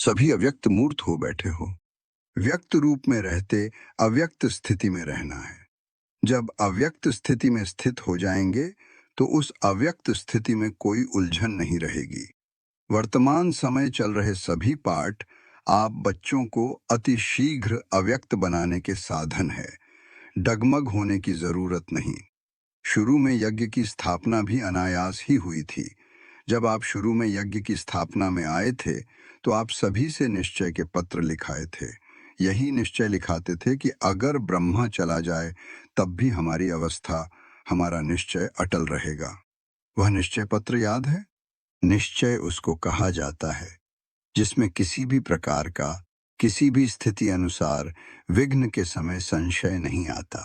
सभी अव्यक्त मूर्त हो बैठे हो। व्यक्त रूप में रहते अव्यक्त स्थिति में रहना है। जब अव्यक्त स्थिति में स्थित हो जाएंगे तो उस अव्यक्त स्थिति में कोई उलझन नहीं रहेगी। वर्तमान समय चल रहे सभी पाठ आप बच्चों को अति शीघ्र अव्यक्त बनाने के साधन है। डगमग होने की जरूरत नहीं। शुरू में यज्ञ की स्थापना भी अनायास ही हुई थी। जब आप शुरू में यज्ञ की स्थापना में आए थे तो आप सभी से निश्चय के पत्र लिखाए थे। यही निश्चय लिखाते थे कि अगर ब्रह्मा चला जाए तब भी हमारी अवस्था, हमारा निश्चय अटल रहेगा। वह निश्चय पत्र याद है? निश्चय उसको कहा जाता है जिसमें किसी भी प्रकार का, किसी भी स्थिति अनुसार विघ्न के समय संशय नहीं आता।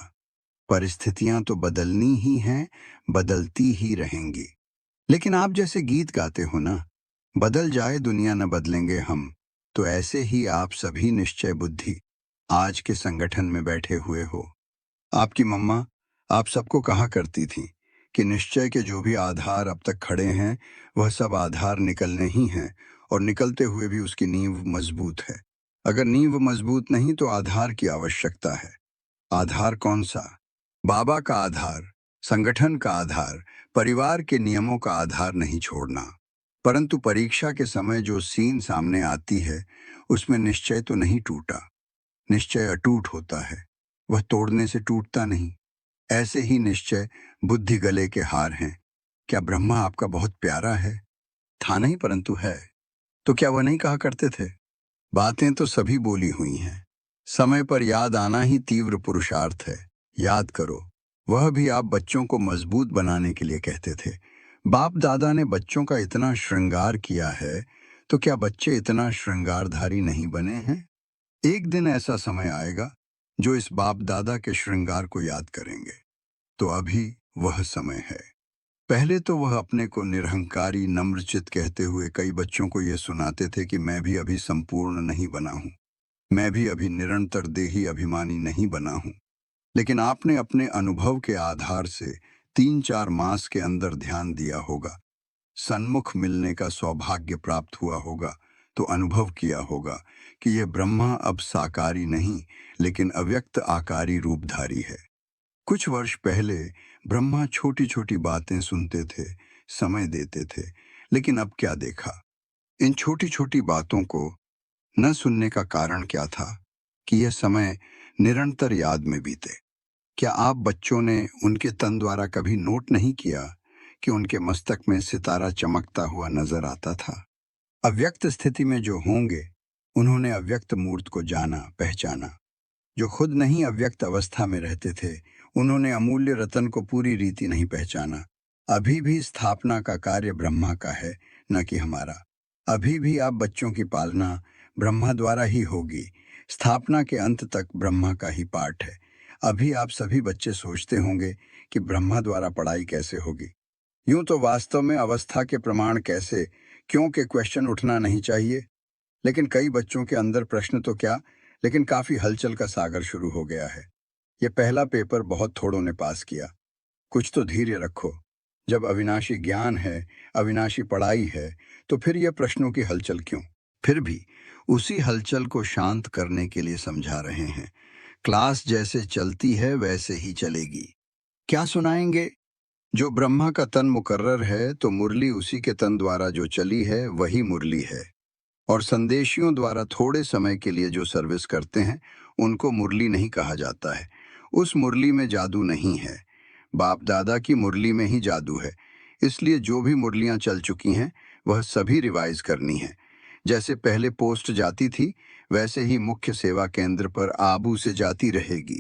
परिस्थितियां तो बदलनी ही हैं, बदलती ही रहेंगी। लेकिन आप जैसे गीत गाते हो ना, बदल जाए दुनिया न बदलेंगे हम, तो ऐसे ही आप सभी निश्चय बुद्धि आज के संगठन में बैठे हुए हो। आपकी मम्मा आप सबको कहा करती थी कि निश्चय के जो भी आधार अब तक खड़े हैं वह सब आधार निकलने ही हैं, और निकलते हुए भी उसकी नींव मजबूत है। अगर नींव मजबूत नहीं तो आधार की आवश्यकता है। आधार कौन सा? बाबा का आधार, संगठन का आधार, परिवार के नियमों का आधार नहीं छोड़ना। परंतु परीक्षा के समय जो सीन सामने आती है उसमें निश्चय तो नहीं टूटा। निश्चय अटूट होता है, वह तोड़ने से टूटता नहीं। ऐसे ही निश्चय बुद्धि गले के हार हैं। क्या ब्रह्मा आपका बहुत प्यारा है? था नहीं परंतु है। तो क्या वह नहीं कहा करते थे? बातें तो सभी बोली हुई हैं, समय पर याद आना ही तीव्र पुरुषार्थ है। याद करो, वह भी आप बच्चों को मजबूत बनाने के लिए कहते थे। बाप दादा ने बच्चों का इतना श्रृंगार किया है, तो क्या बच्चे इतना श्रृंगारधारी नहीं बने हैं? एक दिन ऐसा समय आएगा जो इस बाप दादा के श्रृंगार को याद करेंगे। तो अभी वह समय है। पहले तो वह अपने को निरहंकारी नम्रचित कहते हुए कई बच्चों को यह सुनाते थे कि मैं भी अभी संपूर्ण नहीं बना हूं, मैं भी अभी निरंतर देही अभिमानी नहीं बना हूं। लेकिन आपने अपने अनुभव के आधार से 3-4 मास के अंदर ध्यान दिया होगा, सन्मुख मिलने का सौभाग्य प्राप्त हुआ होगा, तो अनुभव किया होगा कि यह ब्रह्मा अब साकारी नहीं लेकिन अव्यक्त आकारी रूपधारी है। कुछ वर्ष पहले ब्रह्मा छोटी छोटी बातें सुनते थे, समय देते थे, लेकिन अब क्या देखा? इन छोटी छोटी बातों को न सुनने का कारण क्या था कि यह समय निरंतर याद में बीते। क्या आप बच्चों ने उनके तन द्वारा कभी नोट नहीं किया कि उनके मस्तक में सितारा चमकता हुआ नजर आता था? अव्यक्त स्थिति में जो होंगे उन्होंने अव्यक्त मूर्त को जाना, पहचाना। जो खुद नहीं अव्यक्त अवस्था में रहते थे उन्होंने अमूल्य रतन को पूरी रीति नहीं पहचाना। अभी भी स्थापना का कार्य ब्रह्मा का है, न कि हमारा। अभी भी आप बच्चों की पालना ब्रह्मा द्वारा ही होगी। स्थापना के अंत तक ब्रह्मा का ही पाठ है। अभी आप सभी बच्चे सोचते होंगे कि ब्रह्मा द्वारा पढ़ाई कैसे होगी। यूं तो वास्तव में अवस्था के प्रमाण कैसे, क्यों के क्वेश्चन उठना नहीं चाहिए। लेकिन कई बच्चों के अंदर प्रश्न तो क्या, लेकिन काफी हलचल का सागर शुरू हो गया है। यह पहला पेपर बहुत थोड़ों ने पास किया। कुछ तो धैर्य रखो। जब अविनाशी ज्ञान है, अविनाशी पढ़ाई है, तो फिर यह प्रश्नों की हलचल क्यों? फिर भी उसी हलचल को शांत करने के लिए समझा रहे हैं। क्लास जैसे चलती है वैसे ही चलेगी। क्या सुनाएंगे? जो ब्रह्मा का तन मुकर्रर है तो मुरली उसी के तन द्वारा जो चली है वही मुरली है। और संदेशियों द्वारा थोड़े समय के लिए जो सर्विस करते हैं उनको मुरली नहीं कहा जाता है। उस मुरली में जादू नहीं है। बाप दादा की मुरली में ही जादू है। इसलिए जो भी मुरलियां चल चुकी हैं वह सभी रिवाइज करनी है। जैसे पहले पोस्ट जाती थी वैसे ही मुख्य सेवा केंद्र पर आबू से जाती रहेगी।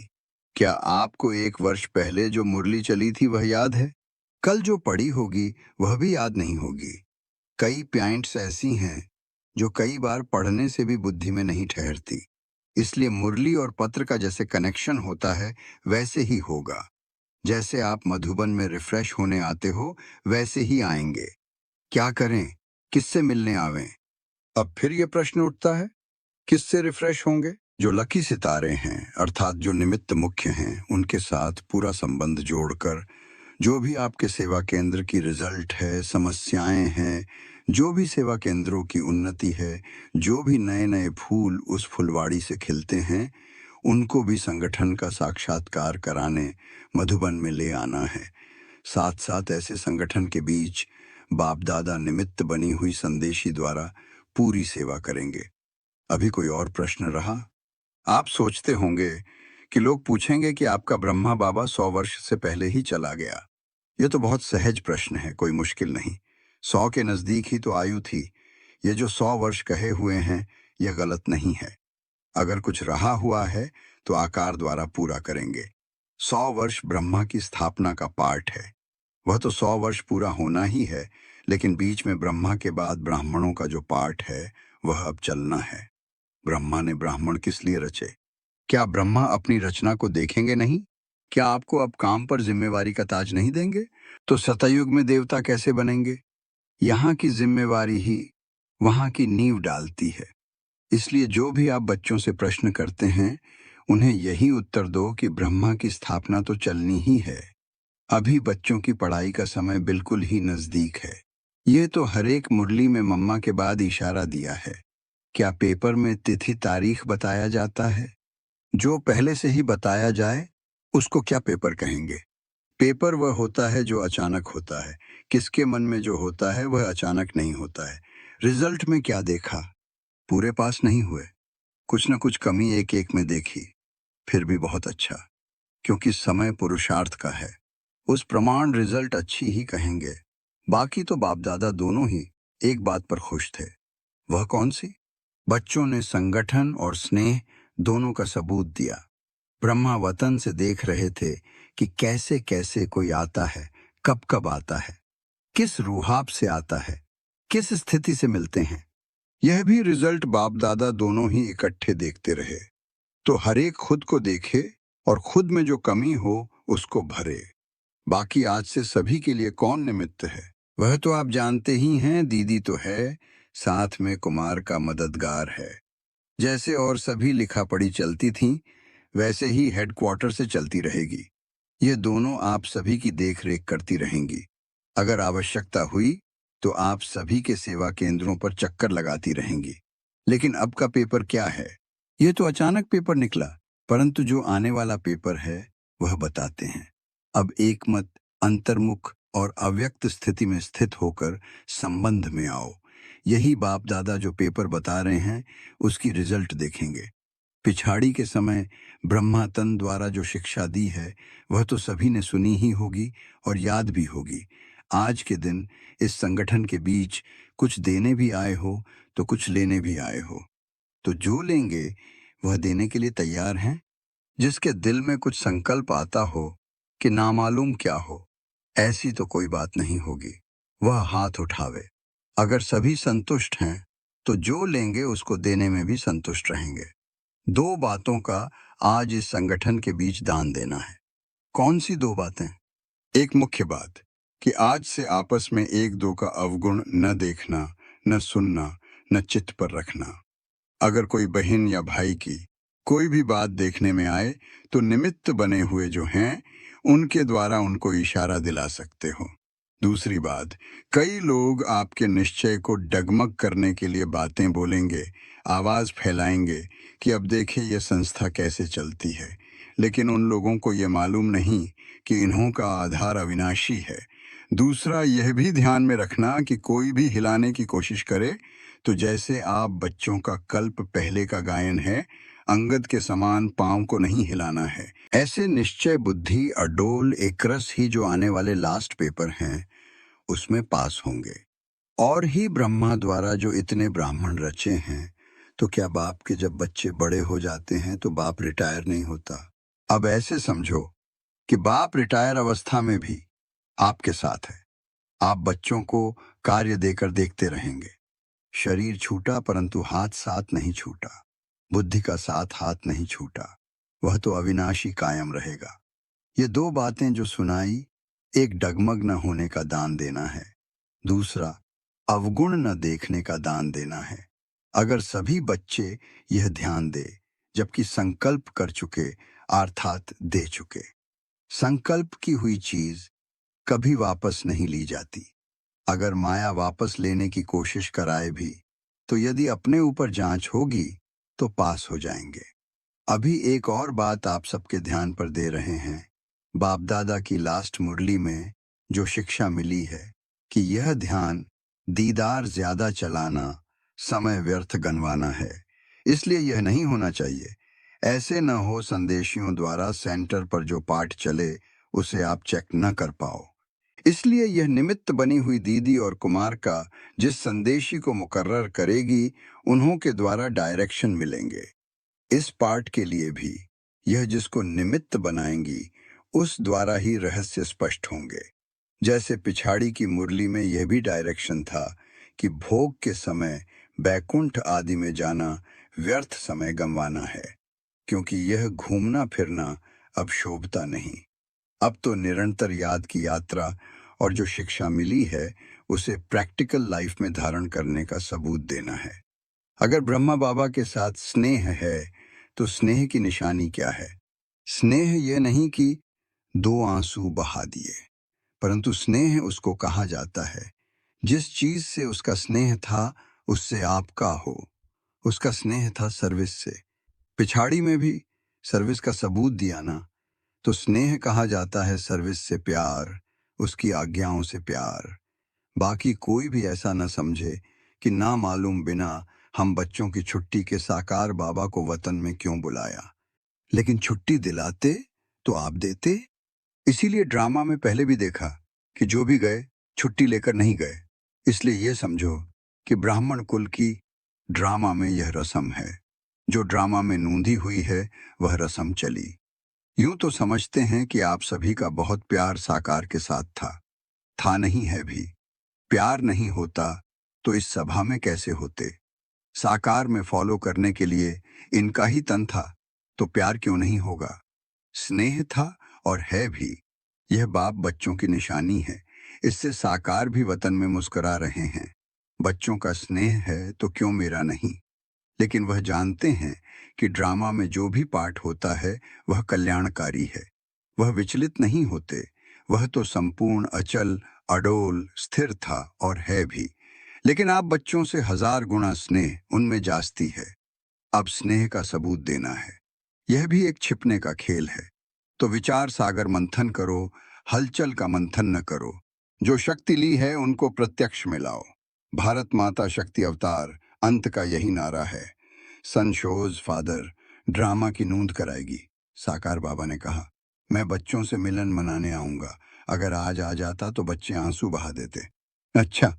क्या आपको 1 वर्ष पहले जो मुरली चली थी वह याद है? कल जो पड़ी होगी वह भी याद नहीं होगी। कई पॉइंट्स ऐसी हैं जो कई बार पढ़ने से भी बुद्धि में नहीं ठहरती। इसलिए मुरली और पत्र का जैसे कनेक्शन होता है वैसे ही होगा। जैसे आप मधुबन में रिफ्रेश होने आते हो वैसे ही आएंगे। क्या करें, किससे मिलने आवें? अब फिर ये प्रश्न उठता है, किससे रिफ्रेश होंगे? जो लकी सितारे हैं अर्थात जो निमित्त मुख्य हैं उनके साथ पूरा संबंध जोड़कर जो भी आपके सेवा केंद्र की रिजल्ट है, समस्याएं हैं, जो भी सेवा केंद्रों की उन्नति है, जो भी नए नए फूल उस फुलवाड़ी से खिलते हैं, उनको भी संगठन का साक्षात्कार कराने मधुबन में ले आना है। साथ साथ ऐसे संगठन के बीच बाप दादा निमित्त बनी हुई संदेशी द्वारा पूरी सेवा करेंगे। अभी कोई और प्रश्न रहा? आप सोचते होंगे कि लोग पूछेंगे कि आपका ब्रह्मा बाबा 100 वर्ष से पहले ही चला गया। ये तो बहुत सहज प्रश्न है, कोई मुश्किल नहीं। 100 के नजदीक ही तो आयु थी। ये जो 100 वर्ष कहे हुए हैं, यह गलत नहीं है। अगर कुछ रहा हुआ है तो आकार द्वारा पूरा करेंगे। 100 वर्ष ब्रह्मा की स्थापना का पार्ट है। वह तो 100 वर्ष पूरा होना ही है, लेकिन बीच में ब्रह्मा के बाद ब्राह्मणों का जो पार्ट है, वह अब चलना है। ब्रह्मा ने ब्राह्मण किस लिए रचे? क्या ब्रह्मा अपनी रचना को देखेंगे नहीं? क्या आपको अब काम पर जिम्मेवारी का ताज नहीं देंगे? तो सतयुग में देवता कैसे बनेंगे? यहाँ की जिम्मेवारी ही वहाँ की नींव डालती है। इसलिए जो भी आप बच्चों से प्रश्न करते हैं, उन्हें यही उत्तर दो कि ब्रह्मा की स्थापना तो चलनी ही है। अभी बच्चों की पढ़ाई का समय बिल्कुल ही नजदीक है। ये तो हर एक मुरली में मम्मा के बाद इशारा दिया है। क्या पेपर में तिथि तारीख बताया जाता है? जो पहले से ही बताया जाए, उसको क्या पेपर कहेंगे? पेपर वह होता है जो अचानक होता है। किसके मन में जो होता है वह अचानक नहीं होता है। रिजल्ट में क्या देखा? पूरे पास नहीं हुए। कुछ न कुछ कमी एक एक में देखी। फिर भी बहुत अच्छा, क्योंकि समय पुरुषार्थ का है। उस प्रमाण रिजल्ट अच्छी ही कहेंगे। बाकी तो बाप दादा दोनों ही एक बात पर खुश थे। वह कौन सी? बच्चों ने संगठन और स्नेह दोनों का सबूत दिया। ब्रह्मा वतन से देख रहे थे कि कैसे कैसे कोई आता है, कब कब आता है, किस रूहाब से आता है, किस स्थिति से मिलते हैं। यह भी रिजल्ट बाप दादा दोनों ही इकट्ठे देखते रहे। तो हर एक खुद को देखे और खुद में जो कमी हो उसको भरे। बाकी आज से सभी के लिए कौन निमित्त है? वह तो आप जानते ही हैं, दीदी तो है, साथ में कुमार का मददगार है। जैसे और सभी लिखा पढ़ी चलती थीं, वैसे ही हेडक्वार्टर से चलती रहेगी। ये दोनों आप सभी की देखरेख करती रहेंगी। अगर आवश्यकता हुई तो आप सभी के सेवा केंद्रों पर चक्कर लगाती रहेंगी। लेकिन अब का पेपर क्या है? ये तो अचानक पेपर निकला, परंतु जो आने वाला पेपर है वह बताते हैं। अब एकमत, अंतर्मुख और अव्यक्त स्थिति में स्थित होकर संबंध में आओ। यही बाप दादा जो पेपर बता रहे हैं, उसकी रिजल्ट देखेंगे। पिछाड़ी के समय ब्रह्मा तन द्वारा जो शिक्षा दी है, वह तो सभी ने सुनी ही होगी और याद भी होगी। आज के दिन इस संगठन के बीच कुछ देने भी आए हो तो कुछ लेने भी आए हो। तो जो लेंगे वह देने के लिए तैयार हैं? जिसके दिल में कुछ संकल्प आता हो कि नामालूम क्या हो, ऐसी तो कोई बात नहीं होगी। वह हाथ उठावे। अगर सभी संतुष्ट हैं तो जो लेंगे उसको देने में भी संतुष्ट रहेंगे। 2 बातों का आज इस संगठन के बीच दान देना है। कौन सी 2 बातें? एक मुख्य बात कि आज से आपस में एक दो का अवगुण न देखना, न सुनना, न चित्त पर रखना। अगर कोई बहन या भाई की कोई भी बात देखने में आए तो निमित्त बने हुए जो हैं, उनके द्वारा उनको इशारा दिला सकते हो। दूसरी बात, कई लोग आपके निश्चय को डगमग करने के लिए बातें बोलेंगे, आवाज फैलाएंगे कि अब देखिए यह संस्था कैसे चलती है। लेकिन उन लोगों को यह मालूम नहीं कि इन्हों का आधार अविनाशी है। दूसरा, यह भी ध्यान में रखना कि कोई भी हिलाने की कोशिश करे तो जैसे आप बच्चों का कल्प पहले का गायन है, अंगद के समान पांव को नहीं हिलाना है। ऐसे निश्चय बुद्धि अडोल एक रस ही जो आने वाले लास्ट पेपर हैं, उसमें पास होंगे। और ही ब्रह्मा द्वारा जो इतने ब्राह्मण रचे हैं, तो क्या बाप के जब बच्चे बड़े हो जाते हैं तो बाप रिटायर नहीं होता? अब ऐसे समझो कि बाप रिटायर अवस्था में भी आपके साथ है। आप बच्चों को कार्य देकर देखते रहेंगे। शरीर छूटा परंतु हाथ साथ नहीं छूटा। बुद्धि का साथ हाथ नहीं छूटा। वह तो अविनाशी कायम रहेगा। ये 2 बातें जो सुनाई, एक डगमग न होने का दान देना है, दूसरा अवगुण न देखने का दान देना है। अगर सभी बच्चे यह ध्यान दे, जबकि संकल्प कर चुके अर्थात दे चुके। संकल्प की हुई चीज कभी वापस नहीं ली जाती। अगर माया वापस लेने की कोशिश कराए भी, तो यदि अपने ऊपर जांच होगी, तो पास हो जाएंगे। अभी एक और बात आप सबके ध्यान पर दे रहे हैं। बाप दादा की लास्ट मुरली में जो शिक्षा मिली है कि यह ध्यान दीदार ज्यादा चलाना, समय व्यर्थ गनवाना है। इसलिए यह नहीं होना चाहिए। ऐसे न हो संदेशियों द्वारा सेंटर पर जो पाठ चले उसे आप चेक न कर पाओ। इसलिए यह निमित्त बनी हुई दीदी और कुमार का जिस संदेशी को मुकर्रर करेगी, उन्हों के द्वारा डायरेक्शन मिलेंगे। इस पाठ के लिए भी यह जिसको निमित्त बनाएंगी, उस द्वारा ही रहस्य स्पष्ट होंगे। जैसे पिछाड़ी की मुरली में यह भी डायरेक्शन था कि भोग के समय बैकुंठ आदि में जाना व्यर्थ समय गंवाना है, क्योंकि यह घूमना फिरना अब शोभता नहीं। अब तो निरंतर याद की यात्रा और जो शिक्षा मिली है उसे प्रैक्टिकल लाइफ में धारण करने का सबूत देना है। अगर ब्रह्मा बाबा के साथ स्नेह है, तो स्नेह की निशानी क्या है? स्नेह यह नहीं कि दो आंसू बहा दिए, परंतु स्नेह उसको कहा जाता है जिस चीज से उसका स्नेह था उससे आपका हो। उसका स्नेह था सर्विस से। पिछाड़ी में भी सर्विस का सबूत दिया ना, तो स्नेह कहा जाता है सर्विस से प्यार, उसकी आज्ञाओं से प्यार। बाकी कोई भी ऐसा न समझे कि ना मालूम बिना हम बच्चों की छुट्टी के साकार बाबा को वतन में क्यों बुलाया, लेकिन छुट्टी दिलाते तो आप देते। इसीलिए ड्रामा में पहले भी देखा कि जो भी गए छुट्टी लेकर नहीं गए। इसलिए यह समझो कि ब्राह्मण कुल की ड्रामा में यह रस्म है। जो ड्रामा में नूंधी हुई है वह रस्म चली। यूं तो समझते हैं कि आप सभी का बहुत प्यार साकार के साथ था नहीं है भी। प्यार नहीं होता तो इस सभा में कैसे होते? साकार में फॉलो करने के लिए इनका ही तन था, तो प्यार क्यों नहीं होगा? स्नेह था और है भी। यह बाप बच्चों की निशानी है। इससे साकार भी वतन में मुस्कुरा रहे हैं। बच्चों का स्नेह है तो क्यों मेरा नहीं? लेकिन वह जानते हैं कि ड्रामा में जो भी पाठ होता है वह कल्याणकारी है। वह विचलित नहीं होते। वह तो संपूर्ण अचल, अडोल, स्थिर था और है भी। लेकिन आप बच्चों से 1000 गुना स्नेह उनमें जास्ती है। अब स्नेह का सबूत देना है। यह भी एक छिपने का खेल है। तो विचार सागर मंथन करो, हलचल का मंथन न करो। जो शक्ति ली है उनको प्रत्यक्ष में लाओ। भारत माता शक्ति अवतार अंत का यही नारा है। सन शोज फादर ड्रामा की नूंद कराएगी। साकार बाबा ने कहा, मैं बच्चों से मिलन मनाने आऊंगा। अगर आज आ जाता तो बच्चे आंसू बहा देते। अच्छा,